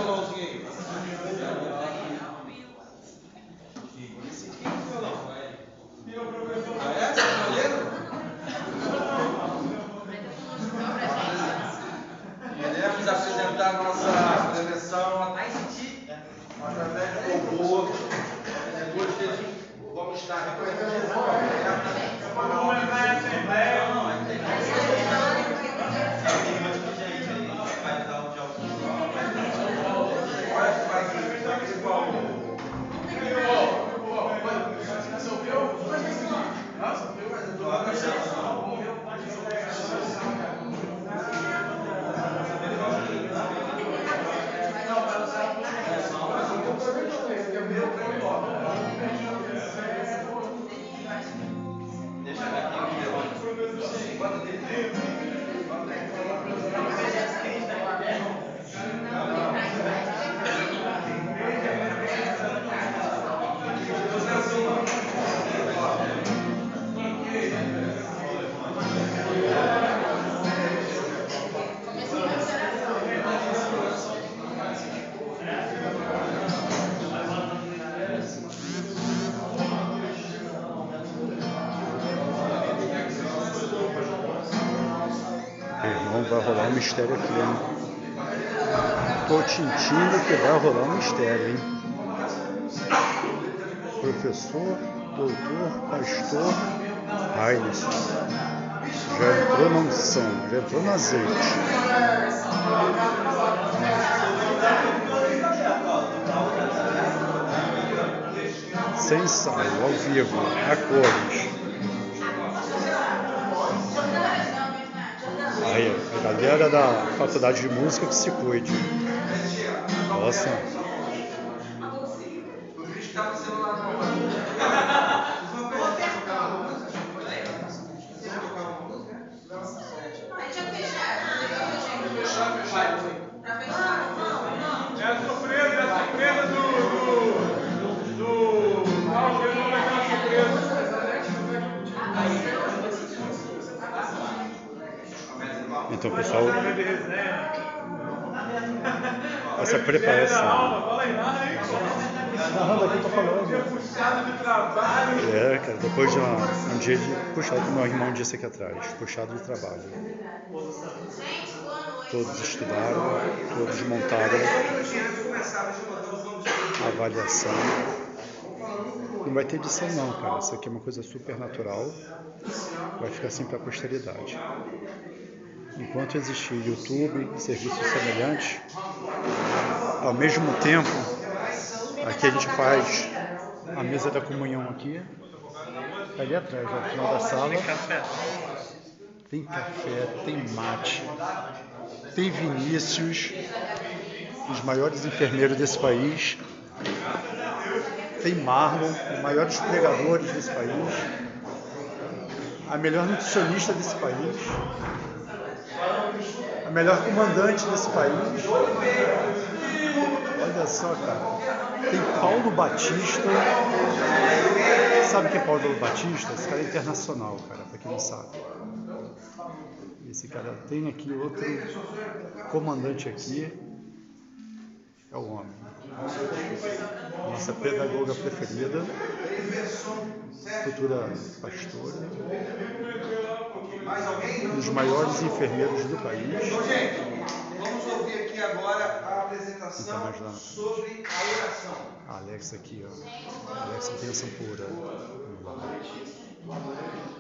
Iremos apresentar nossa prevenção através do robô. Vamos estar representando Irmão, vai rolar um mistério aqui, hein? Tô sentindo que vai rolar um mistério, hein? Professor, doutor, pastor, Heinz. Já entrou na unção, já entrou no azeite. Sem ensaio, ao vivo, a cores. Aí, a galera da faculdade de música que se cuide. Nossa. É a surpresa do Paulo, ele não vai ter uma surpresa. Então, pessoal, essa preparação. Narrando aqui, tô falando. Puxado de trabalho. Cara, depois de um dia de puxado, como meu irmão disse aqui atrás, puxado de trabalho. Todos estudaram, todos montaram a avaliação. Não vai ter edição não, cara. Isso aqui é uma coisa super natural. Vai ficar assim para a posteridade. Enquanto existir YouTube, serviços semelhantes, ao mesmo tempo, aqui a gente faz a mesa da comunhão aqui, ali atrás, no final da sala. Tem café, tem mate, tem Vinícius, os maiores enfermeiros desse país, tem Marlon, os maiores pregadores desse país, a melhor nutricionista desse país, a melhor comandante desse país. Olha só, cara. Tem Paulo Batista. Sabe o que é Paulo Batista? Esse cara é internacional, cara, pra quem não sabe. Esse cara tem aqui outro comandante aqui. É o homem. Nossa pedagoga preferida. Futura pastora. Um dos maiores enfermeiros do país. Vamos ouvir aqui agora a apresentação sobre a oração. A Alexa aqui, ó. Alexa, bênção pura.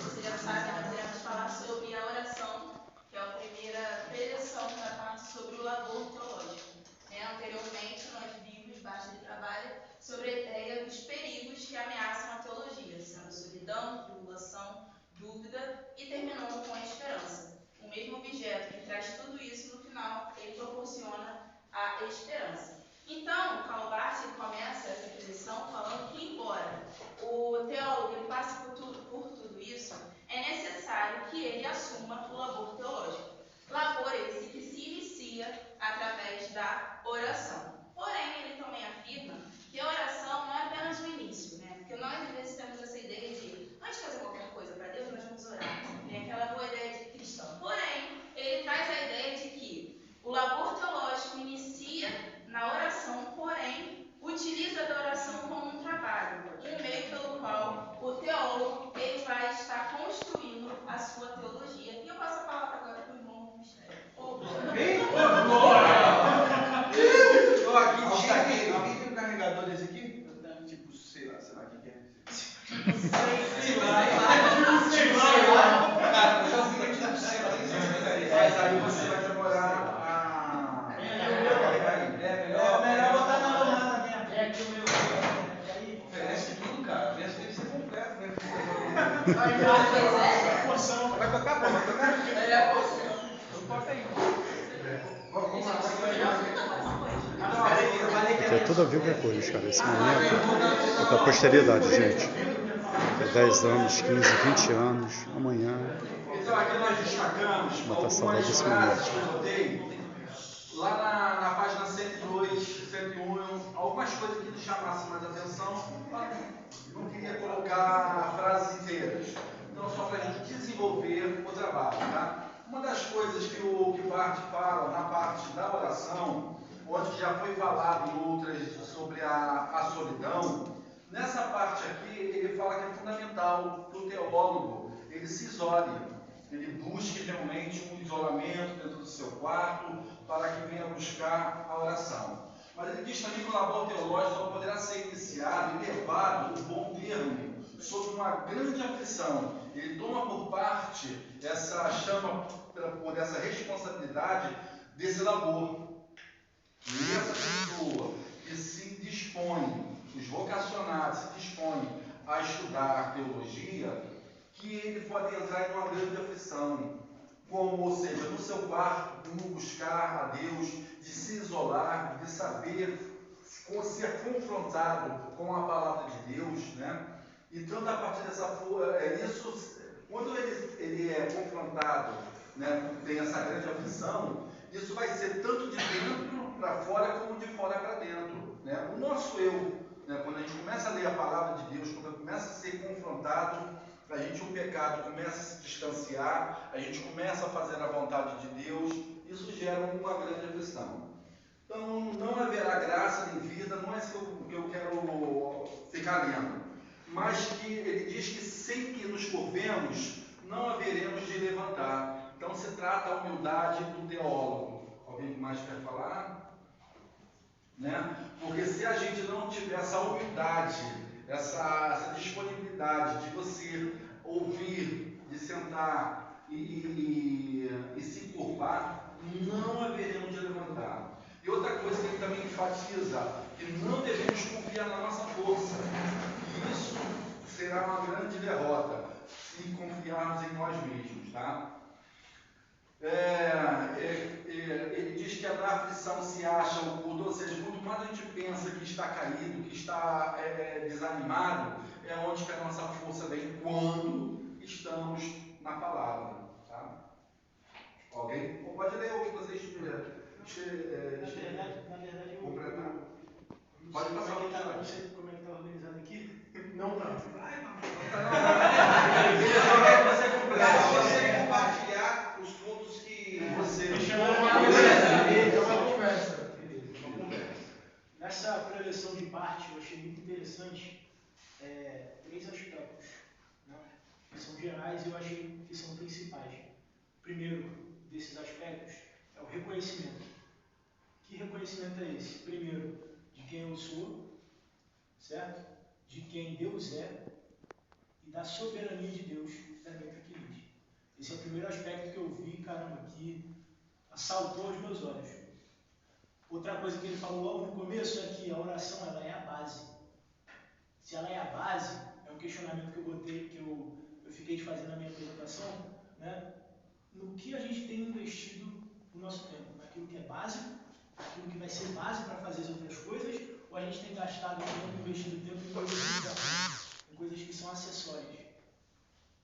Vocês já sabem, nós iremos falar sobre a oração, que é a primeira preleção da parte sobre o labor teológico. Anteriormente, nós vimos bastante de trabalho sobre a ideia dos perigos que ameaçam a teologia, sendo solidão, tribulação, dúvida e terminando com a esperança. O mesmo objeto que traz tudo isso, no final, ele proporciona a esperança. Então, Calvart começa essa preleção falando que, embora o teólogo ele passe por tudo isso, é necessário que ele assuma o labor teológico. Labor esse que se inicia através da oração. Porém, ele também afirma que a oração não é apenas o início, né? Porque nós, às vezes, temos essa ideia de, antes de fazer qualquer coisa para Deus, nós vamos orar. Tem aquela boa ideia de cristão. Porém, ele traz a ideia de que o labor teológico inicia na sei lá o que é. Sei lá. Cara, eu já ouvi muito tempo cedo, mas aí você vai demorar a carregar aí. É melhor botar na tomada mesmo. É que o meu. Oferece tudo, cara. Mesmo tem que ser completo, né? Pois é. Porção. Vai tocar, pô? Vai tocar? Olha a porção. Então toca aí. Vamos lá. Aqui é tudo a vivo e a cores, cara. Esse momento é para a posteridade, gente. É 10 anos, 15, 20 anos, amanhã. Então aqui nós destacamos Matar saudade algumas desse frases que momento. eu botei lá na página 102, 101, algumas coisas que nos chamassem mais atenção. Não queria colocar frases inteiras. Então só para a gente desenvolver o trabalho, tá? Uma das coisas que o Bart fala na parte da oração, onde já foi falado em outras sobre a solidão, nessa parte aqui ele fala que é fundamental que o teólogo ele se isole, ele busque realmente um isolamento dentro do seu quarto para que venha buscar a oração. Mas ele diz também que o labor teológico só poderá ser iniciado e levado ao bom termo sob uma grande aflição. Ele toma por parte essa chama, por essa responsabilidade desse labor. E essa pessoa que se dispõe, os vocacionados se dispõem a estudar teologia, que ele pode entrar em uma grande aflição, como, ou seja, no seu quarto, no buscar a Deus, de se isolar, de saber ser confrontado com a palavra de Deus, né? E tanto a partir dessa isso, quando ele é confrontado, né, tem essa grande aflição, isso vai ser tanto de dentro para fora como de fora para dentro, né? O nosso eu, né, quando a gente começa a ler a palavra de Deus, quando começa a ser confrontado, a gente o pecado começa a se distanciar, a gente começa a fazer a vontade de Deus, isso gera uma grande aflição. Então não haverá graça nem vida, não é isso que eu quero ficar lendo, mas que ele diz que sem que nos curvemos, não haveremos de levantar. Então se trata a humildade do teólogo. Alguém mais quer falar? Né? Porque se a gente não tiver essa humildade, essa disponibilidade de você ouvir, de sentar e se curvar, não haveremos de levantar. E outra coisa que ele também enfatiza, que não devemos confiar na nossa força. E isso será uma grande derrota se confiarmos em nós mesmos, tá? Ele diz que na aflição se acha o culto, ou seja, quanto mais a gente pensa que está caído, que está desanimado, é onde que a nossa força vem quando estamos na palavra. Tá? Alguém? Ou pode ler o que vocês Na verdade, completar. Pode passar o que está. Não sei como é que está organizado aqui. Não. Você compartilhar os pontos que você. É uma conversa. Nessa preleção de parte, eu achei muito interessante 3 aspectos, né, que são gerais e eu achei que são principais. O primeiro desses aspectos é o reconhecimento. Que reconhecimento é esse? Primeiro, de quem eu sou, certo? De quem Deus é e da soberania de Deus também para que diz. Esse é o primeiro aspecto que eu vi, caramba, que assaltou os meus olhos. Outra coisa que ele falou logo no começo é que a oração ela é a base. Se ela é a base, é um questionamento que eu botei, que eu fiquei de fazer na minha apresentação, né? No que a gente tem investido o nosso tempo? Naquilo que é básico, aquilo que vai ser base para fazer as outras coisas, ou a gente tem gastado tempo, investido tempo em coisas que são acessórias?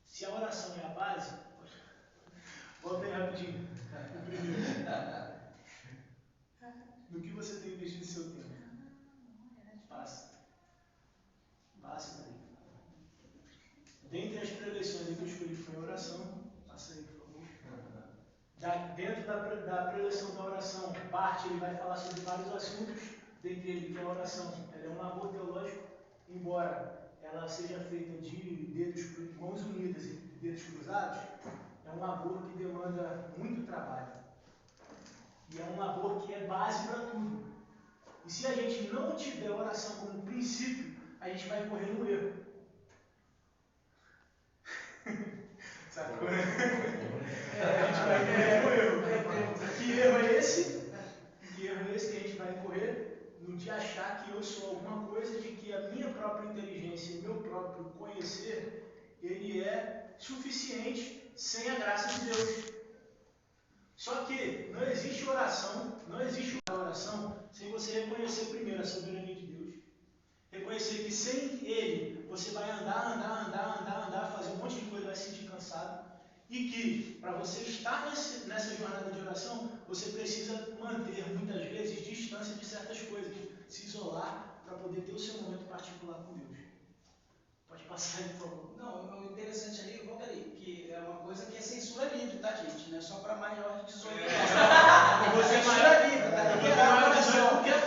Se a oração é a base, volta aí rapidinho, o primeiro. No que você tem investido seu tempo? Passa daí. Dentre as preleções que eu escolhi foi a oração. Passa aí, por favor. Dentro da preleção da oração, parte ele vai falar sobre vários assuntos, dentre eles que a oração ela é um labor teológico, embora ela seja feita de mãos unidas e dedos cruzados, é um labor que demanda muito trabalho. E é um labor que é base para tudo. E se a gente não tiver oração como princípio, a gente vai incorrer no erro. Sacou? A gente vai incorrer no erro. Que erro é esse? Que erro é esse que a gente vai incorrer? No de achar que eu sou alguma coisa, de que a minha própria inteligência, o meu próprio conhecer, ele é suficiente sem a graça de Deus. Só que não existe oração sem você reconhecer primeiro a soberania de Deus. Reconhecer que sem Ele você vai andar, fazer um monte de coisa, vai se sentir cansado. E que para você estar nessa jornada de oração, você precisa manter muitas vezes distância de certas coisas, se isolar para poder ter o seu momento particular com Deus. Pode passar aí, por favor. Não, o interessante ali, volta ali, que é uma coisa que é censura livre, tá, gente? Não é só para maior de 18 anos. Você é censura livre, tá? Porque maior de 18 porque é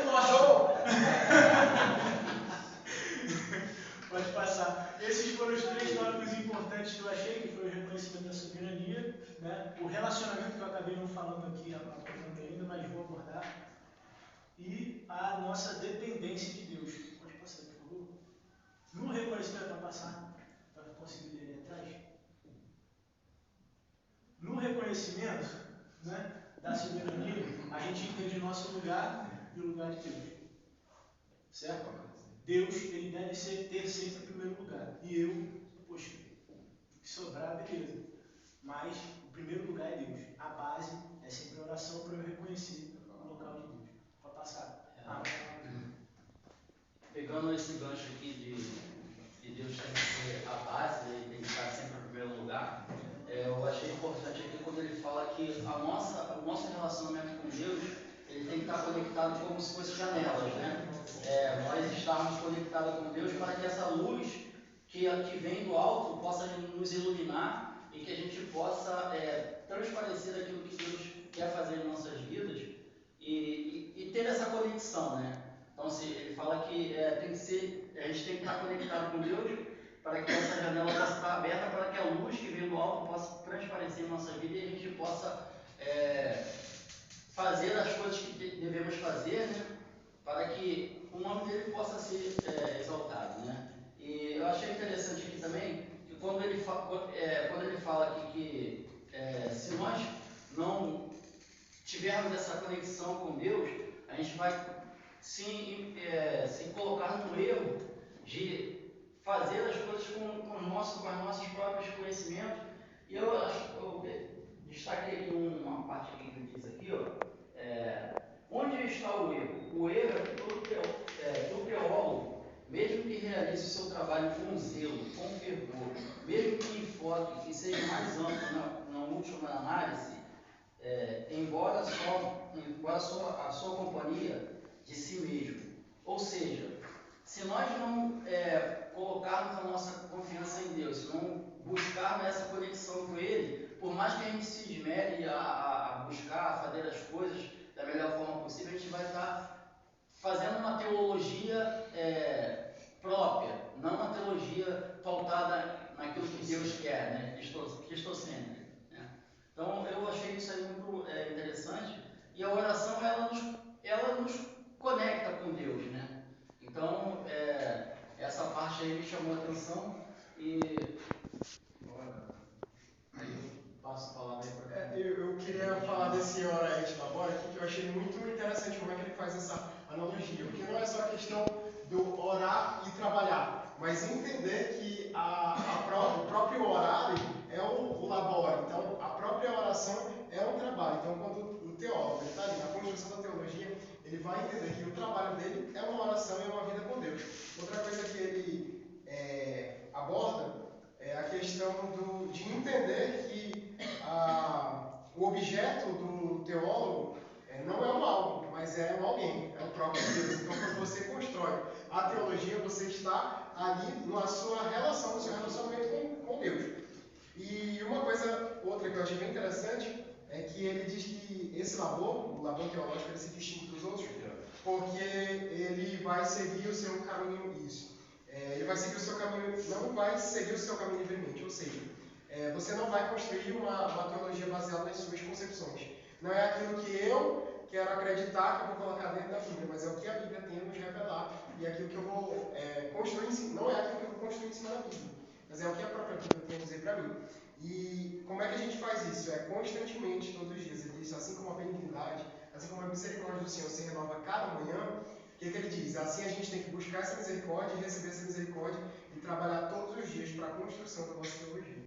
Pode passar. Esses foram os 3 tópicos importantes que eu achei, que foi o reconhecimento da soberania, né? O relacionamento que eu acabei não falando aqui ainda, mas vou abordar, e a nossa dependência de Deus. Pode passar, por favor. No reconhecimento, para passar, para conseguir ler ali atrás. No reconhecimento, né, da soberania, a gente entende o nosso lugar e o lugar de Deus. Certo? Deus, ele deve ter sempre o primeiro lugar. E eu, poxa, sobrar, beleza. Mas o primeiro lugar é Deus. A base é sempre a oração para eu reconhecer o local de Deus. Pode passar. Pegando esse gancho aqui de Deus tem que ser a base, ele tem que estar sempre no primeiro lugar, eu achei importante aqui quando ele fala que o nosso relacionamento com Deus, ele tem que estar conectado como se fosse janelas, né? Nós estarmos conectados com Deus para que essa luz que vem do alto possa nos iluminar e que a gente possa transparecer aquilo que Deus quer fazer em nossas vidas e ter essa conexão, né? Então, ele fala que a gente tem que estar conectado com Deus para que essa janela possa estar aberta, para que a luz que vem do alto possa transparecer em nossa vida e a gente possa fazer as coisas que devemos fazer, né? Para que o nome dele possa ser exaltado, né? E eu achei interessante aqui também que quando ele fala aqui que se nós não tivermos essa conexão com Deus, a gente vai se colocar no erro de fazer as coisas com os nossos próprios conhecimentos. E eu destaquei aqui uma parte que ele diz aqui, onde está o erro? O erro é que todo teólogo, mesmo que realize o seu trabalho com zelo, com fervor, mesmo que enfoque e seja mais amplo na última análise, embora a sua companhia de si mesmo. Ou seja, se nós não colocarmos a nossa confiança em Deus, se não buscarmos essa conexão com Ele, por mais que a gente se esmere a buscar, a fazer as coisas da melhor forma possível, a gente vai estar fazendo uma teologia própria, não uma teologia pautada naquilo que Deus quer, né? Cristocêntrica, né? Então, eu achei isso aí muito interessante, e a oração, ela nos conecta com Deus, né? Então, essa parte aí me chamou a atenção e aí eu passo a palavra aí para eu queria falar desse hora et labora aqui, que eu achei muito interessante como é que ele faz essa analogia, porque não é só a questão do orar e trabalhar, mas entender que o próprio horário é o labore, então a própria oração é um trabalho. Então, quando o teólogo está ali na construção da teologia, ele vai entender que o trabalho dele é uma oração e é uma vida com Deus. Outra coisa que ele aborda é a questão de entender que o objeto do teólogo não é um algo, mas é um alguém, é o próprio Deus. Então, quando você constrói a teologia, você está ali na sua relação, no seu relacionamento com Deus. E uma coisa, outra que eu achei bem interessante, é que ele diz que esse labor, o labor teológico, ele se distingue dos outros, porque ele vai seguir o seu caminho, ele vai seguir o seu caminho, não vai seguir o seu caminho livremente, ou seja, você não vai construir uma teologia baseada nas suas concepções. Não é aquilo que eu quero acreditar que eu vou colocar dentro da Bíblia, mas é o que a Bíblia tem a nos revelar, e é aquilo que eu vou construir em em cima da Bíblia. Mas é o que a própria Bíblia tem a dizer para mim. E como é que a gente faz isso? É constantemente, todos os dias. Ele diz, assim como a benignidade, assim como a misericórdia do Senhor se renova cada manhã, o que ele diz? Assim a gente tem que buscar essa misericórdia e receber essa misericórdia e trabalhar todos os dias para a construção da nossa teologia.